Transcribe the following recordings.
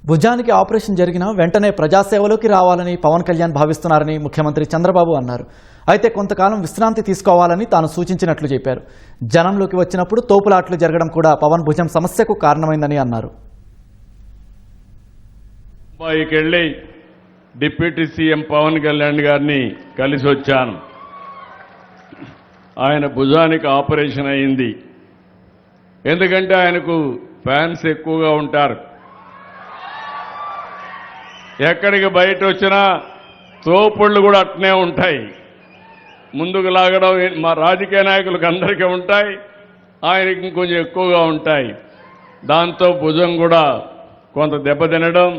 భుజానికి ఆపరేషన్ జరిగినా వెంటనే ప్రజాసేవలోకి రావాలని పవన్ కళ్యాణ్ భావిస్తున్నారని ముఖ్యమంత్రి చంద్రబాబు అన్నారు. అయితే కొంతకాలం విశ్రాంతి తీసుకోవాలని తాను సూచించినట్లు చెప్పారు. జనంలోకి వచ్చినప్పుడు తోపులాట్లు జరగడం కూడా పవన్ భుజం సమస్యకు కారణమైందని అన్నారు. ముంబైకి డిప్యూటీ సీఎం పవన్ కళ్యాణ్ గారిని కలిసి వచ్చాను. ఆయన భుజానికి ఆపరేషన్ అయింది. ఎందుకంటే ఆయనకు ఫ్యాన్స్ ఎక్కువగా ఉంటారు. ఎక్కడికి బయట వచ్చినా తోపుళ్ళు కూడా అట్నే ఉంటాయి. ముందుకు లాగడం మా రాజకీయ నాయకులకు అందరికీ ఉంటాయి, ఆయనకి కొంచెం ఎక్కువగా ఉంటాయి. దాంతో భుజం కూడా కొంత దెబ్బతినడం,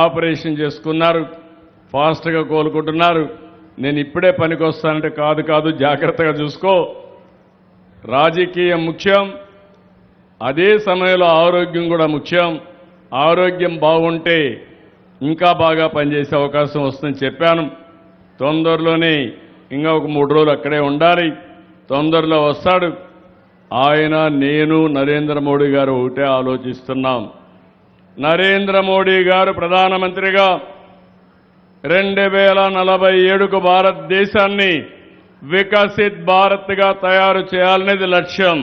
ఆపరేషన్ చేసుకున్నారు, ఫాస్ట్గా కోలుకుంటున్నారు. నేను ఇప్పుడే పనికి వస్తానంటే కాదు జాగ్రత్తగా చూసుకో, రాజకీయం ముఖ్యం, అదే సమయంలో ఆరోగ్యం కూడా ముఖ్యం. ఆరోగ్యం బాగుంటే ఇంకా బాగా పనిచేసే అవకాశం వస్తుందని చెప్పాను. తొందరలోనే ఇంకా ఒక 3 రోజులు అక్కడే ఉండాలి. తొందరలో వస్తాడు. ఆయన, నేను, నరేంద్ర మోడీ గారు ఒకటే ఆలోచిస్తున్నాం. నరేంద్ర మోడీ గారు ప్రధానమంత్రిగా 2047కు భారతదేశాన్ని వికసిత్ భారత్గా తయారు చేయాలనేది లక్ష్యం.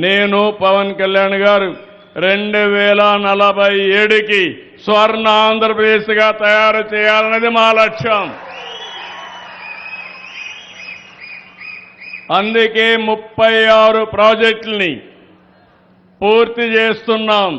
నేను, పవన్ కళ్యాణ్ గారు 2047కి స్వర్ణ ఆంధ్రప్రదేశ్గా తయారు చేయాలనేది మా లక్ష్యం. అందుకే 36 ప్రాజెక్టుల్ని పూర్తి చేస్తున్నాం.